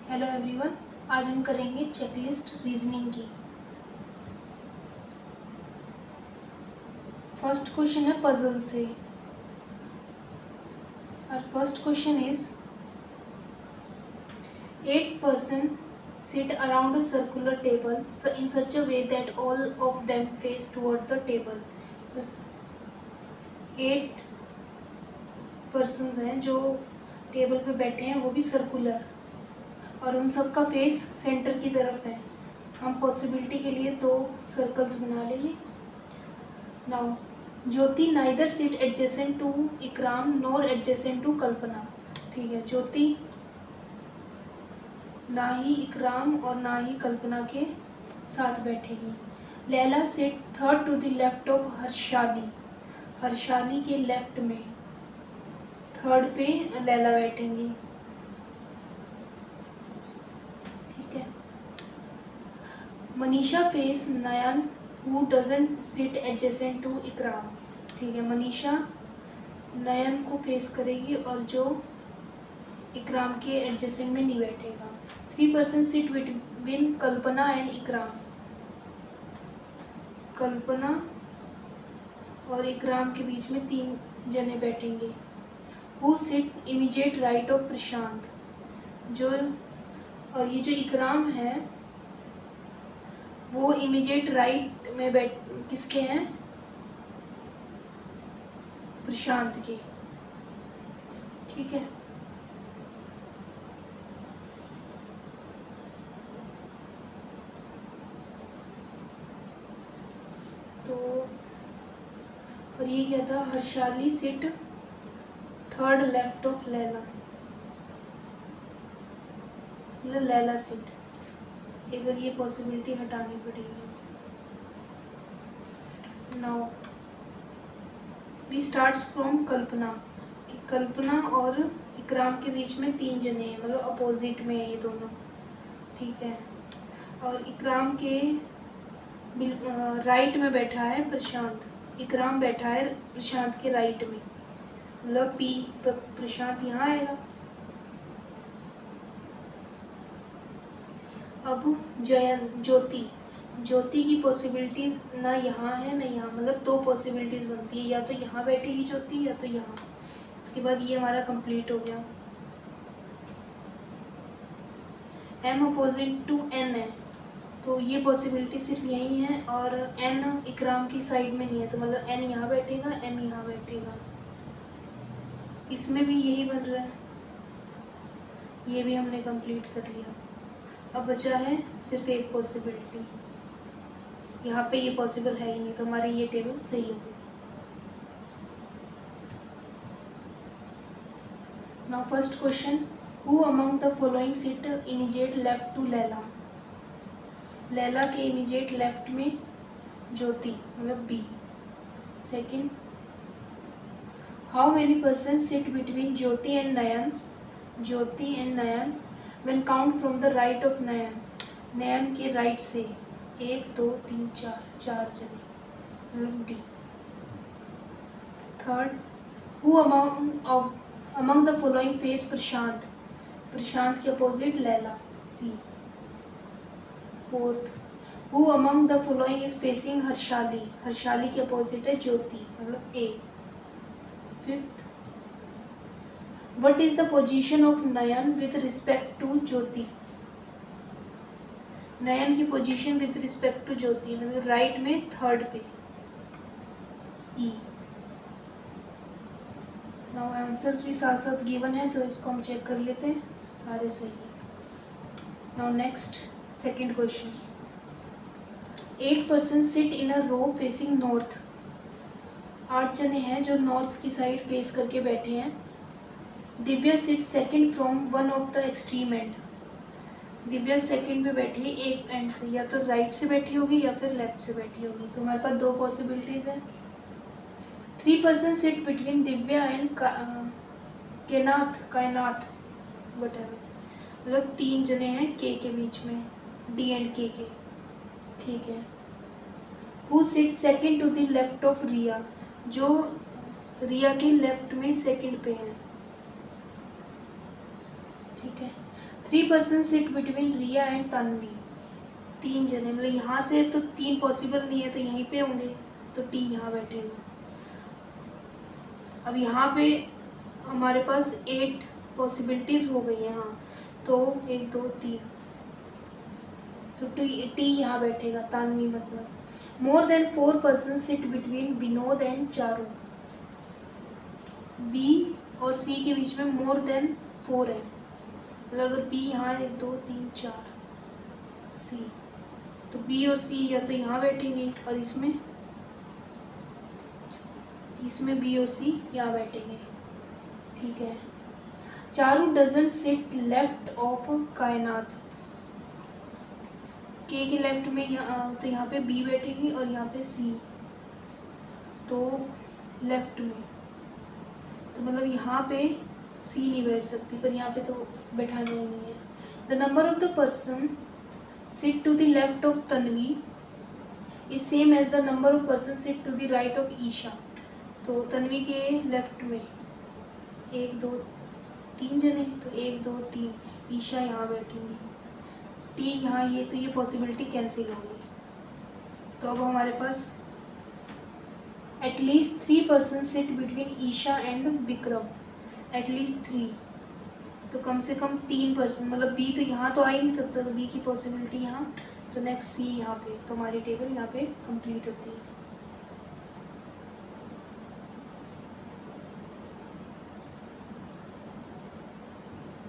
Hello everyone, आज हम करेंगे चेकलिस्ट रीजनिंग की। फर्स्ट क्वेश्चन है पजल से। और first question is 8 person sit around a circular table in such a way that all of them face toward the table। 8 persons हैं जो table पे बैठे हैं, वो भी सर्कुलर, और उन सब का फेस सेंटर की तरफ है। हम पॉसिबिलिटी के लिए 2 सर्कल्स बना लेंगे। Now Jyoti neither sit adjacent to Ikram nor adjacent to Kalpana. ठीक है, ज्योति ना ही इकराम और ना ही कल्पना के साथ बैठेगी। Laila sit third to the left of Harshali. Harshali के लेफ्ट में थर्ड पे लैला बैठेंगी। ठीक है। Manisha face Nayan who doesn't sit adjacent to Ikram. ठीक है, मनीषा नयन को फेस करेगी और जो इकराम के एडजेसेंट में नहीं बैठेगा। 3 person sit between Kalpana and इकराम। कल्पना और इकराम के बीच में 3 जने बैठेंगे। Who sit immediate right of Prashant. जो और ये जो इकराम है वो इमीडिएट राइट में किसके हैं? प्रशांत के। ठीक है। तो और ये क्या था? Harshali sit third left of Laila, मतलब लैला सिट। एक बार ये पॉसिबिलिटी हटानी पड़ेगी। Now we starts from Kalpana. कि कल्पना और इकराम के बीच में 3 जने हैं, मतलब अपोजिट में है ये दोनों। ठीक है। और इकराम के राइट में बैठा है प्रशांत। इकराम बैठा है प्रशांत के राइट में, मतलब पी पर प्रशांत यहाँ आएगा। अब ज्योति ज्योति की पॉसिबिलिटीज ना यहाँ है ना यहाँ, मतलब 2 पॉसिबिलिटीज बनती है, या तो यहाँ बैठेगी ज्योति या तो यहाँ। इसके बाद ये हमारा कंप्लीट हो गया। m अपोजिट टू n है, तो ये पॉसिबिलिटी सिर्फ यही है, और n इकराम की साइड में नहीं है, तो मतलब n यहाँ बैठेगा, m यहाँ बैठेगा। इसमें भी यही बन रहा है, ये भी हमने कंप्लीट कर लिया। अब बचा है सिर्फ एक पॉसिबिलिटी, यहाँ पे ये पॉसिबल है ही नहीं, तो हमारी ये टेबल सही होगी। Now first question, who among the following sit immediate left to Laila. Laila के इमीडिएट लेफ्ट में ज्योति, मतलब B. Second, how many person sit between Jyoti and Nayan. Jyoti and Nayan when count from the right of Nayan. Nayan के राइट से 1 2 3 4 जने, मतलब D. Third, who among the following face Prashant. Prashant के opposite Laila, C. Fourth, who among the following is facing Harshali. Harshali के opposite है ज्योति, मतलब A. Fifth, what is the position of Nayan with respect to Jyoti. Nayan की position with respect to Jyoti, मतलब right में third पे, ई। Now answers भी साथ साथ गिवन है, तो इसको हम चेक कर लेते हैं, सारे सही है। Now next second question, 8 person sit in a row facing north. 8 जने हैं जो नॉर्थ की साइड फेस करके बैठे हैं। Divya sit second from one of the extreme end. Divya second पे बैठी है एक एंड से, या तो राइट से बैठी होगी या फिर लेफ्ट से बैठी होगी, तो हमारे पास 2 पॉसिबिलिटीज हैं। 3 person seat between Divya and कायनात वटेवर, मतलब 3 जने हैं के बीच में, डी एंड के। ठीक है। Who sit second to the left of Riya. जो रिया के लेफ्ट में सेकंड पे है। ठीक है। 3 person sit between Riya and Tanvi, 3 जने, मतलब यहाँ से तो 3 पॉसिबल नहीं है तो यहीं पे होंगे, तो टी यहाँ बैठेगा। अब यहाँ पे हमारे पास 8 पॉसिबिलिटीज़ हो गई हैं। हाँ, तो 1 2 3, तो टी यहाँ बैठेगा, तानवी मतलब। More than 4 person sit between Vinod and Charu, B और सी के बीच में मोर देन 4 है, मतलब अगर बी यहाँ 1 2 3 4 सी, तो बी और सी या तो यहाँ बैठेंगे और इसमें बी और सी यहाँ बैठेंगे, ठीक है। Charu doesn't sit left of Kainat, के लेफ्ट में तो यहाँ पे बी बैठेगी और यहाँ पे सी, तो लेफ्ट में, तो मतलब यहाँ पे सी नहीं बैठ सकती, पर यहाँ पे तो बैठाना ही नहीं है। The number of the person sit to the left of Tanvi is same as the number of person sit to the right of Isha, तो तन्वी के लेफ्ट में 1 2 3 जने, तो 1 2 3, ईशा यहाँ बैठेंगी, टी यहाँ, ये तो ये पॉसिबिलिटी कैंसिल होगी। तो अब हमारे पास at least 3 person sit between Isha and Vikram, at least 3, तो कम से कम 3 पर्सन, मतलब बी तो यहाँ तो आ ही नहीं सकता, तो बी की पॉसिबिलिटी यहाँ, तो नेक्स्ट सी यहाँ पे, तो हमारी टेबल यहाँ पे कंप्लीट होती है।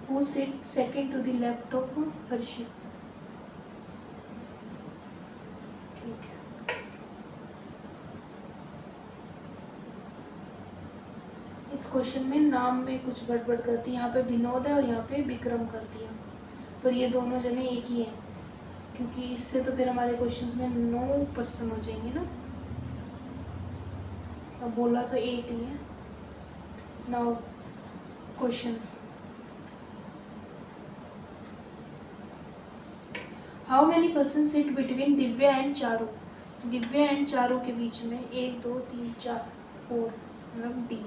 Who sit second to the left of हर्षित, ठीक है। इस क्वेश्चन में नाम में कुछ गड़बड़ करती है, यहाँ पे विनोद है और यहाँ पे विक्रम कर दिया, पर ये दोनों जने एक ही हैं, क्योंकि इससे तो फिर हमारे क्वेश्चंस में 9 पर्सन हो जाएंगे ना, अब बोला तो 8 ही है। Now questions, how many person sit between Divya and Charu, Divya and Charu के बीच में 1 2 3 4 4, मतलब D.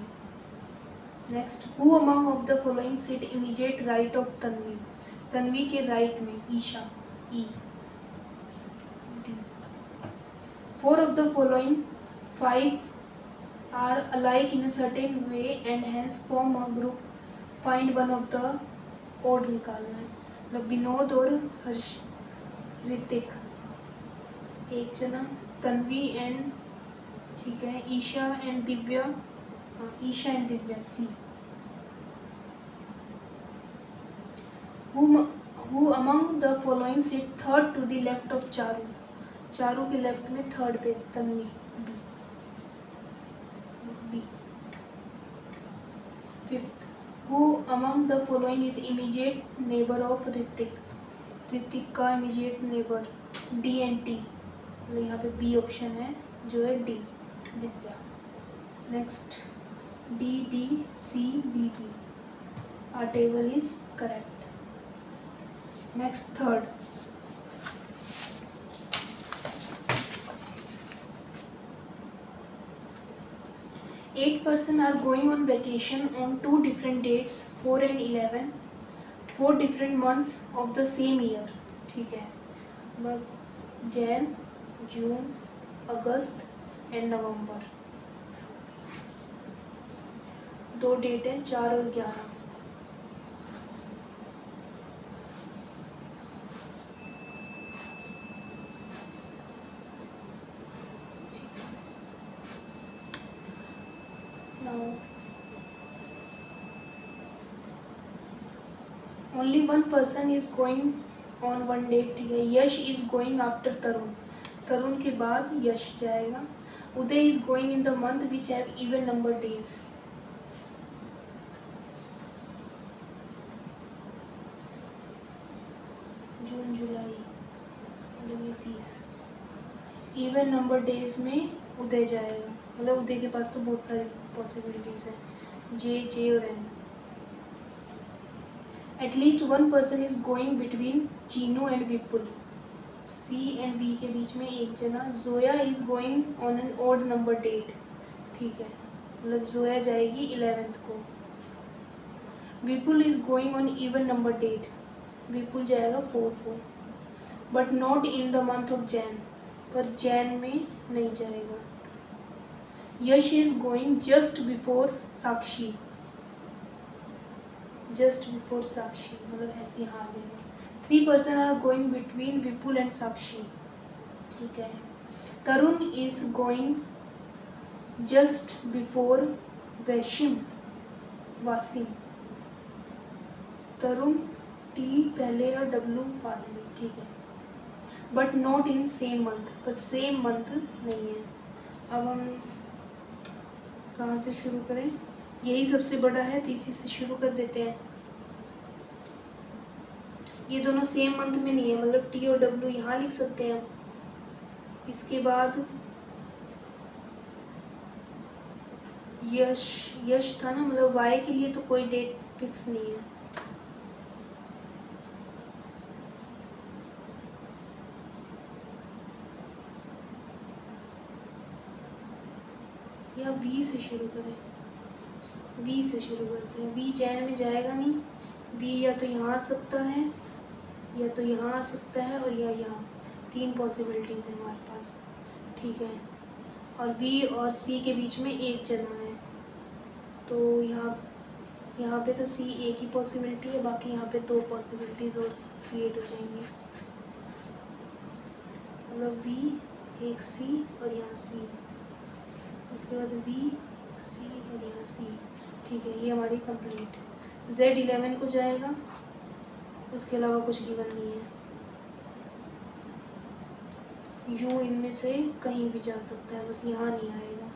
Next, who among of the following sit immediate right of Tanvi, Tanvi के राइट में Isha, E, D. 4 of the following 5 are alike in a certain way and hence form a group, find one of the odd निकालना है, मतलब विनोद और हर्ष, ऋतिक, एक जना, Tanvi and, ठीक है, Isha and Divya, Isha and Divya, C. Who among the following sit third to the left of Charu, Charu के left में थर्ड पे Tanvi, B, B. Fifth, who among the following is immediate neighbour of Hrithik, Hrithik का immediate neighbour, D and T, तो यहाँ पे B option है जो है D, Divya. Next, D D C B B, our table is correct. Next, third, eight person are going on vacation on 2 different dates 4 and 11, 4 different months of the same year, ठीक है, Jan, June, August and November, 2 date है 4 और 11। Only 1 person is going on 1 date, ठीक है, Yash is going after Tarun, Tarun के बाद यश जाएगा। Uday is going in the month which have even number days, June July 30, even number days में उदय जाएगा, मतलब उदय के पास तो बहुत सारी पॉसिबिलिटीज है, जे और N. At least 1 person is going between Chinu and Vipul, C and B के बीच में एक जना, Zoya is going on an odd number date, ठीक है, मतलब जोया जाएगी 11th को। Vipul is going on even number date, Vipul जाएगा 4 को, but not in the month of Jan, पर जैन में नहीं जाएगा। Yash is going just before Sakshi, just before Sakshi मतलब ऐसे यहाँ आ जाएगा। 3 person are going between Vipul and Sakshi, ठीक है। Tarun is going just before वैशिम, वासिम। तरुण टी पहले और डब्लू बाद में, ठीक है। But not in same month, पर सेम मंथ नहीं है। अब हम कहाँ से शुरू करें, यही सबसे बड़ा है तो इसी से शुरू कर देते हैं। ये दोनों सेम मंथ में नहीं है, मतलब टी और डब्लू यहाँ लिख सकते हैं। इसके बाद यश, यश था ना, मतलब वाई के लिए तो कोई डेट फिक्स नहीं है। या वी से शुरू करें, वी से शुरू करते हैं। वी जैन में जाएगा नहीं, वी या तो यहाँ आ सकता है, या तो यहाँ आ सकता है, और या यहाँ। 3 पॉसिबिलिटीज़ है हमारे पास, ठीक है। और वी और सी के बीच में एक जना है, तो यहाँ पे तो सी एक ही पॉसिबिलिटी है, बाकी यहाँ पे 2 पॉसिबिलिटीज़ और क्रिएट हो जाएंगी। मतलब वी एक सी और यहाँ सी, उसके बाद वी सी और यहाँ सी, ठीक है। ये हमारी कंप्लीट। Z11 को जाएगा, उसके अलावा कुछ गिवन नहीं है। U इनमें से कहीं भी जा सकता है, बस यहाँ नहीं आएगा,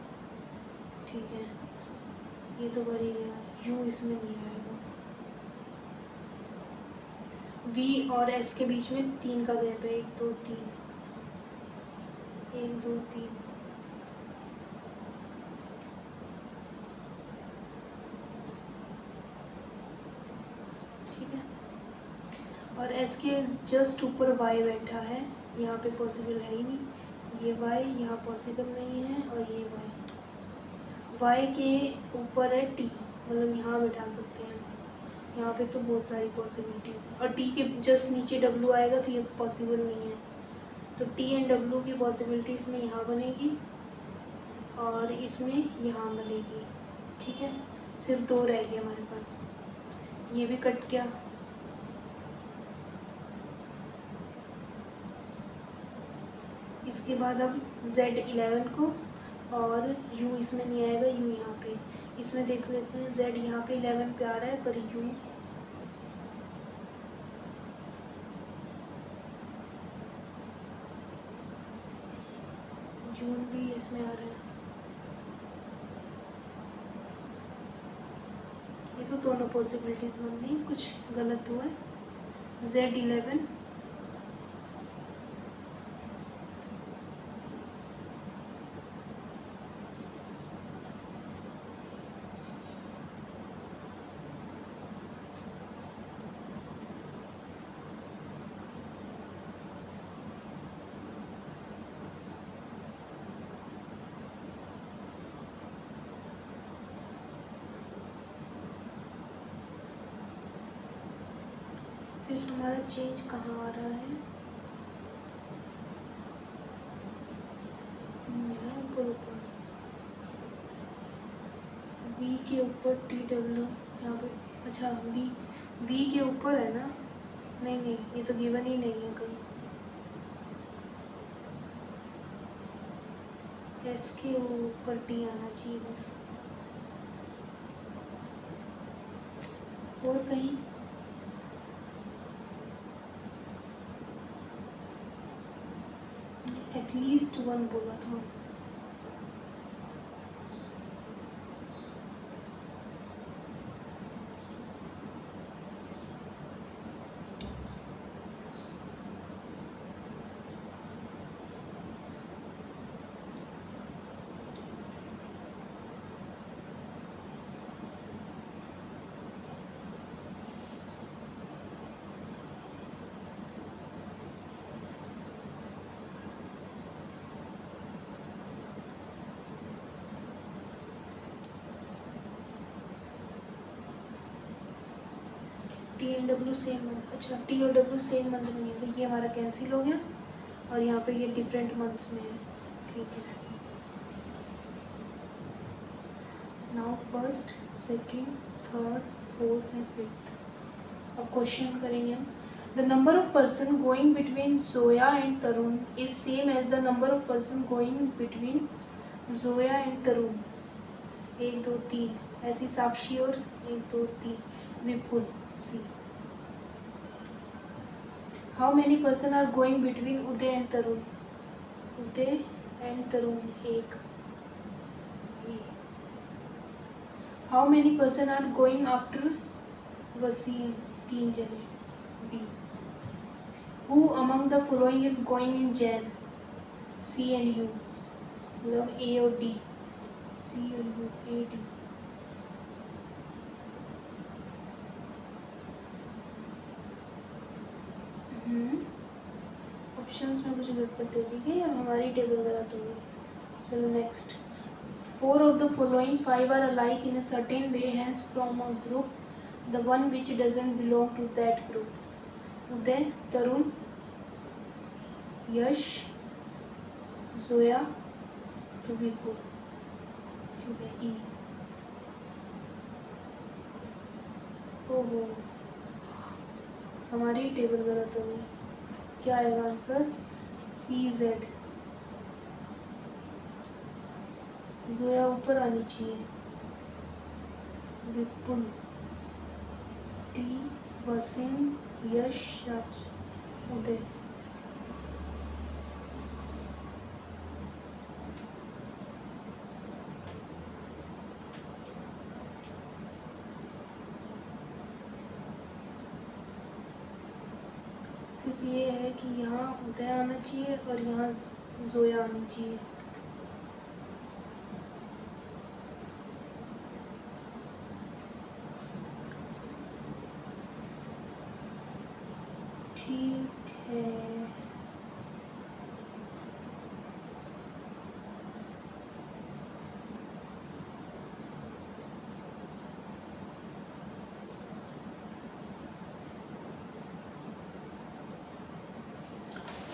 ठीक है। ये तो भर ही गया, U इसमें नहीं आएगा। V और S के बीच में 3 का गैप है, 1 2 3, 1 2 3, ठीक है। और S के जस्ट ऊपर Y बैठा है, यहाँ पे पॉसिबल है ही नहीं। ये Y यहाँ पॉसिबल नहीं है, और ये Y के ऊपर है T, मतलब यहाँ बैठा सकते हैं। यहाँ पे तो बहुत सारी पॉसिबिलिटीज़ हैं, और T के जस्ट नीचे W आएगा तो ये पॉसिबल नहीं है। तो T एंड W की पॉसिबिलिटीज़ में यहाँ बनेगी, और इसमें यहाँ बनेगी, ठीक है। सिर्फ 2 रह गए हमारे पास, ये भी कट गया। इसके बाद अब Z11 को, और U इसमें नहीं आएगा, U यहाँ पे। इसमें देख लेते हैं, Z यहाँ पे 11 पे आ रहा है, पर U जून भी इसमें आ रहा है। ये तो दोनों पॉसिबिलिटीज़ बन गई, कुछ गलत हुआ है। Z11 सिर्फ हमारा चेंज कहाँ आ रहा है, मेरा ऊपर ऊपर V के ऊपर TW यहाँ पे। अच्छा, V के ऊपर है ना, नहीं नहीं, ये तो गिवन ही नहीं है कहीं। S के ऊपर T आना चाहिए बस, और कहीं एटलीस्ट 1 बोला था। T and W same month, अच्छा टी और डब्ल्यू सेम मंथ में नहीं है, तो ये हमारा कैंसिल हो गया और यहाँ पे ये डिफरेंट मंथ्स में है। ठीक है, now first, second, third, fourth and fifth. अब क्वेश्चन करेंगे हम। The number of person going between Zoya and Tarun is same as the number of person going between Zoya and Tarun. 1 2 3 ऐसी साक्षी और 1 2 3 Vipul. See how many person are going between Uday and Tarun. Uday and Tarun 1। How many person are going after Wasim. 3 जने। Be who among the following is going in June. C and U, मतलब A और D. सी और you, A D. Options में कुछ गड़बड़ दे दी गई या हमारी टेबल गलत हो गई। चलो next. 4 of the following 5 are alike in a certain way, hence from a group the one which doesn't belong to that group. उदय, तरुण, यश, जोया, तो विपुल। ठीक है, ई। ओहो, हमारी टेबल गलत हो गई। क्या आएगा आंसर? सी जेड। जोया ऊपर आनी चाहिए। विपुल, टी, वसीम, यश, राज, उदय। सिर्फ ये है कि यहाँ उदय आना चाहिए और यहाँ जोया आनी चाहिए। ठीक है,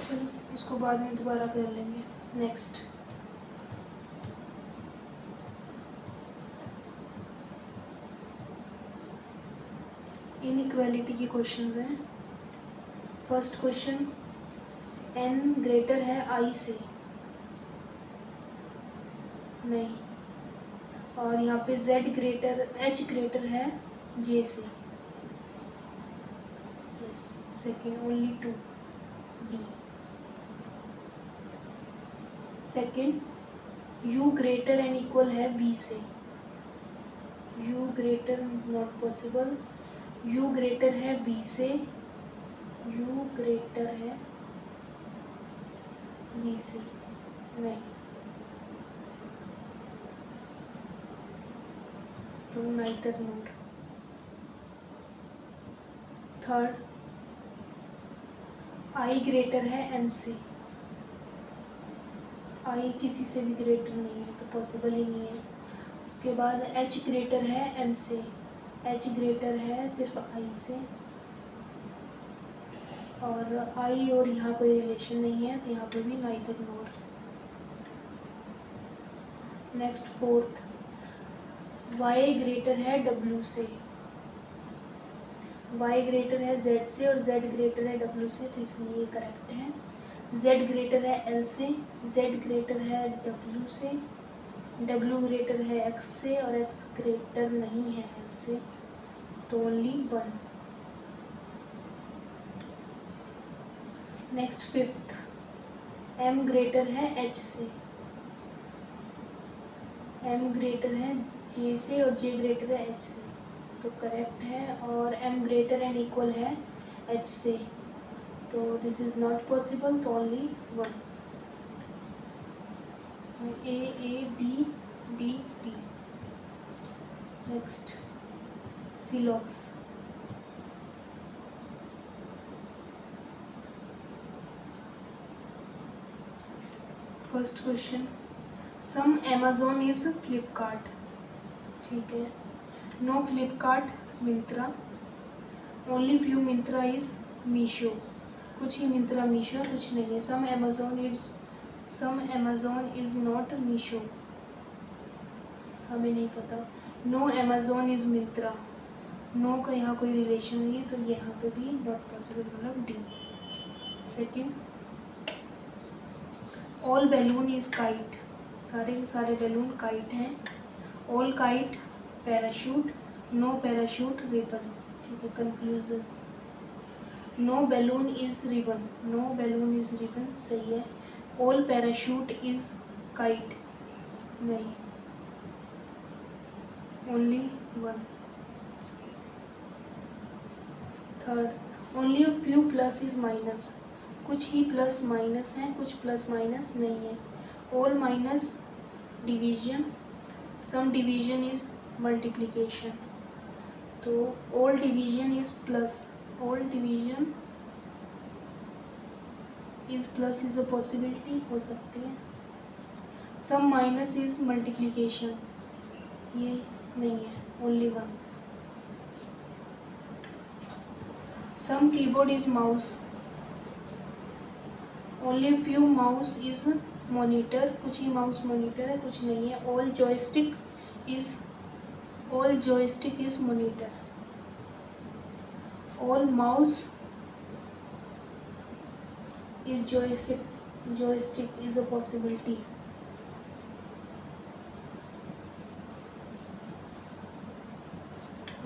चलो इसको बाद में दोबारा कर लेंगे। नेक्स्ट, इनइक्वालिटी के क्वेश्चंस हैं। फर्स्ट क्वेश्चन, n ग्रेटर है i से। नहीं, और यहाँ पे z ग्रेटर, h ग्रेटर है j से। Yes, second, only 2। B second, u greater and equal है v से। u greater not possible. u greater है v से। u ग्रेटर है v से। नहीं, तो neither note. Third, i greater है m से। i किसी से भी ग्रेटर नहीं है, तो पॉसिबल ही नहीं है। उसके बाद h ग्रेटर है m से। h ग्रेटर है सिर्फ i से, और i और यहाँ कोई रिलेशन नहीं है, तो यहाँ पे भी नाइदर नोर। नेक्स्ट, फोर्थ, y ग्रेटर है w से। y ग्रेटर है z से और z ग्रेटर है w से, तो इसलिए ये करेक्ट है। z ग्रेटर है l से, z ग्रेटर है w से, w ग्रेटर है x से और x ग्रेटर नहीं है l से, तो only 1। Next, fifth, m greater है h से। m ग्रेटर है j से और j ग्रेटर है h से, तो करेक्ट है। और m ग्रेटर एंड इक्वल है h से, तो दिस इज नॉट पॉसिबल, तो only 1। A A D D D. Next, सिलॉक्स। First question, some Amazon is Flipkart. ठीक है, no Flipkart, Myntra. Only few Myntra is Meesho, कुछ ही मिंत्रा मीशो, कुछ नहीं है. Some Amazon is not Meesho, हमें नहीं पता. No Amazon is Myntra, no का यहाँ कोई रिलेशन नहीं है, तो यहाँ पे भी नॉट पॉसिबल, मतलब D. Second, all balloon is kite, सारे के सारे बैलून काइट हैं. All kite parachute, no parachute ribbon. ठीक है, conclusion. No balloon is ribbon, no balloon is ribbon सही है. ऑल पैराशूट इज काइट, नहीं, only one. Third, only a few plus is minus, कुछ ही प्लस माइनस हैं, कुछ प्लस माइनस नहीं है. All minus division, some division is multiplication, तो all division is plus, all division is plus is a possibility, हो सकती है. सम माइनस इज मल्टीप्लिकेशन, ये नहीं है, only one. Some keyboard is mouse, only few mouse is monitor, कुछ ही mouse monitor है, कुछ नहीं है. All joystick is monitor. All mouse is joystick is a possibility.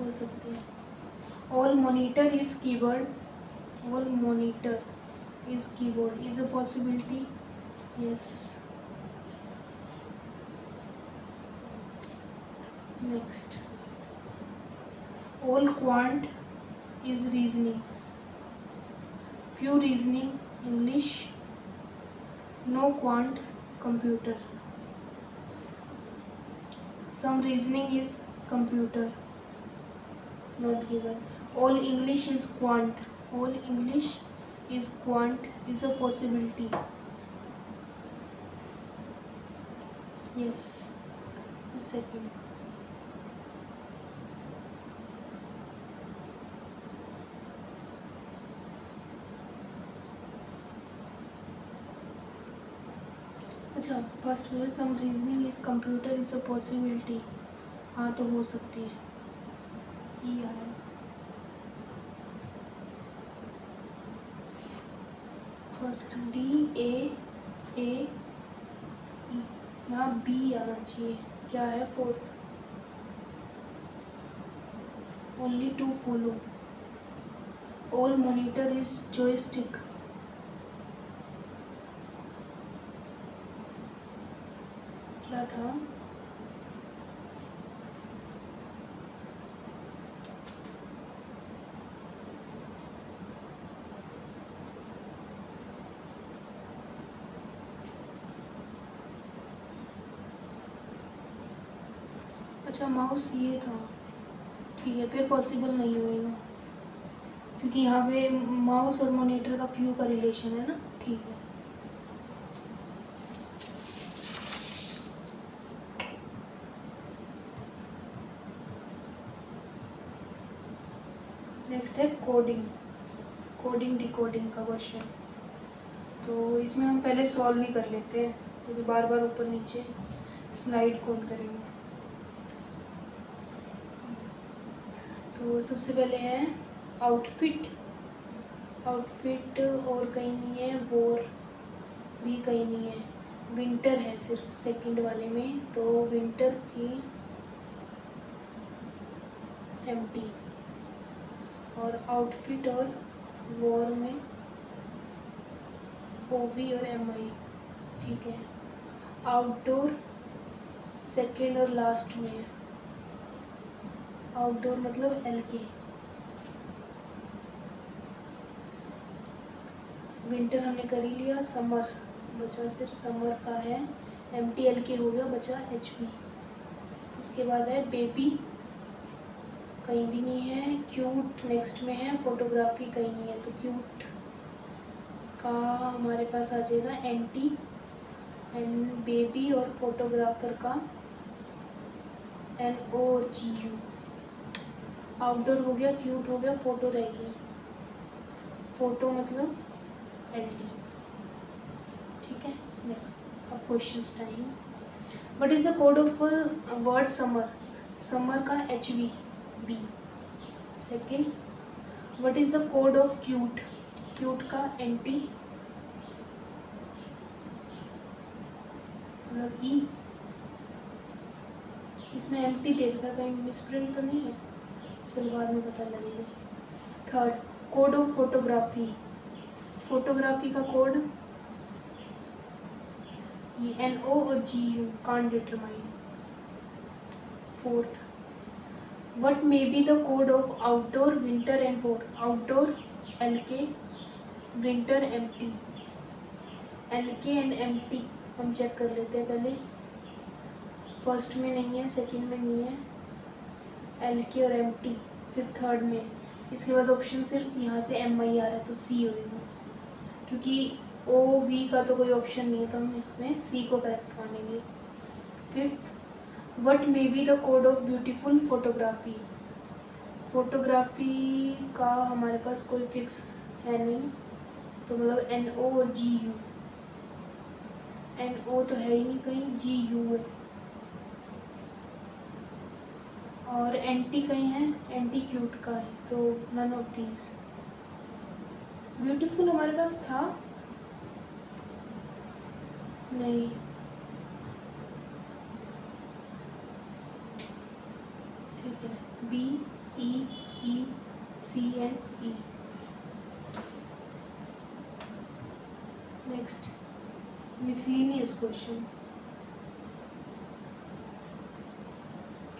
हो सकती है. All monitor is keyboard, all monitor is keyboard is a possibility. Yes. Next, all quant is reasoning, few reasoning English, no quant computer. Some reasoning is computer, not given. All English is quant, all English is quant is a possibility. Yes, the second. अच्छा, first में some reasoning is computer is a possibility, हाँ तो हो सकती है. ई आया. First D A ई, यहाँ B आना चाहिए. क्या है fourth? Only two follow. All monitor is joystick, क्या था? अच्छा, माउस ये था. ठीक है, फिर पॉसिबल नहीं होएगा क्योंकि यहाँ पे माउस और मॉनिटर का फ्यू का रिलेशन है ना. ठीक है. नेक्स्ट है कोडिंग डिकोडिंग का क्वेश्चन. तो इसमें हम पहले सॉल्व ही कर लेते हैं क्योंकि बार बार ऊपर नीचे स्लाइड कौन करेंगे. तो सबसे पहले है आउटफिट और कहीं नहीं है, वॉर भी कहीं नहीं है, विंटर है सिर्फ सेकंड वाले में, तो विंटर की एम्प्टी, और आउटफिट और वॉर में ओवी और एमआई. ठीक है. आउटडोर सेकंड और लास्ट में है, आउटडोर मतलब एलके. विंटर हमने कर ही लिया. समर बचा, सिर्फ समर का है, एम्प्टी एलके हो गया, बचा एचपी. इसके बाद है बेबी, कहीं भी नहीं है. क्यूट नेक्स्ट में है. फोटोग्राफी कहीं नहीं है, तो क्यूट का हमारे पास आ जाएगा एंटी, एंड बेबी और फोटोग्राफर का एन ओ और जी यू. आउटडोर हो गया, क्यूट हो गया, फोटो रह गई। फोटो मतलब LT। ठीक है, नेक्स्ट अब question time. What is the code of word summer? Summer का HV B। Second, what is the code of cute? Cute का NT मतलब E। इसमें MT देखता, कहीं मिसप्रिंट तो नहीं है, चलो बाद में पता लगेगा। Third, code of photography. Photography का कोड ये NO और GU, can't determine. Fourth, what may be the code of outdoor, winter and war? Outdoor LK, winter MT। LK and MT हम चेक कर लेते हैं पहले। फर्स्ट में नहीं है, सेकंड में नहीं है, LK और MT सिर्फ थर्ड में। इसके बाद ऑप्शन सिर्फ यहाँ से MI आ रहा है, तो C होगा, क्योंकि OV का तो कोई ऑप्शन नहीं है, तो हम इसमें C को करेक्ट मानेंगे। Fifth, what may be the code of beautiful photography? Photography का हमारे पास कोई फिक्स है नहीं, तो मतलब NO और GU। NO तो है ही नहीं कहीं, GU है, और NT कहीं है, NT क्यूट का है, तो नन ऑफ दीज। ब्यूटीफुल हमारे पास था नहीं, ठीक है, B E E C and E। Next, miscellaneous question.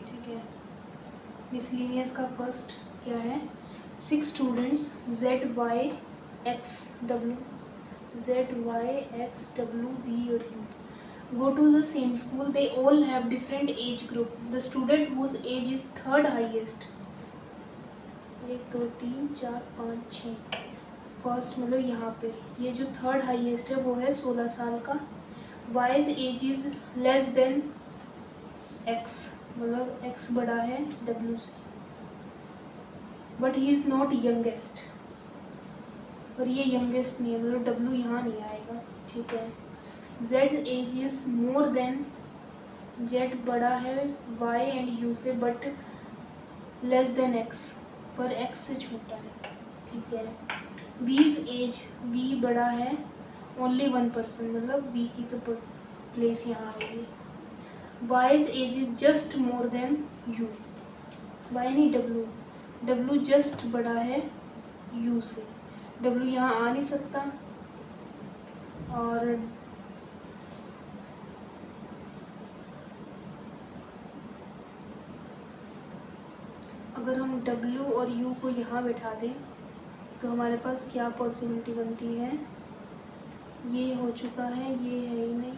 ठीक है, मिसलिनियस का फर्स्ट क्या है? 6 students ZY X W V और U go to the same school. They all have different age group. The student whose age is third highest, 1 2 3 4 5 6, first मतलब यहाँ पे ये जो थर्ड हाईएस्ट है वो है 16 साल का। W's age is less than X, मतलब X बड़ा है W से, but he is not youngest, पर ये यंगेस्ट नहीं है, मतलब W यहाँ नहीं आएगा। ठीक है, Z age is more than, Z बड़ा है Y एंड U से, बट लेस देन X, पर X से छोटा है। ठीक है, V's एज, V बड़ा है ओनली 1%, मतलब V की तो प्लेस यहाँ आएगी। Y's age is just more than U, Y नहीं W, W जस्ट बड़ा है U से, W यहाँ आ नहीं सकता। और अगर हम W और U को यहाँ बैठा दें तो हमारे पास क्या पॉसिबिलिटी बनती है? ये हो चुका है, ये है ही नहीं,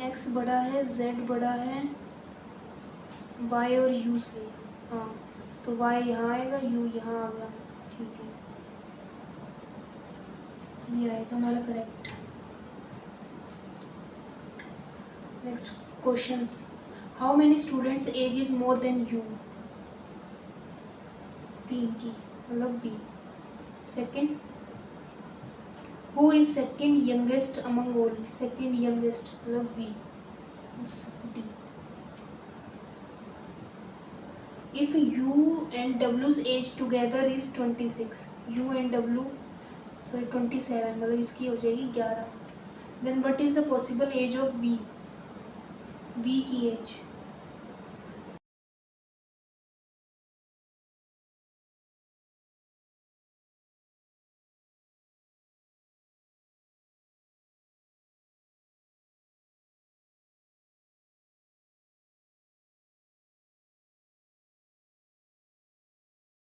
X बड़ा है, Z बड़ा है Y और U से, हाँ, तो Y यहाँ आएगा, U यहाँ आ गया। ठीक है, ये आएगा हमारा correct. Next questions, how many students age is more than U? 3 की, मतलब B। Second, who is second youngest among all? Second youngest मतलब V, D। If U and W's age together is 26, U and W sorry 27, मतलब इसकी हो जाएगी 11। Then what is the possible age of V? V की as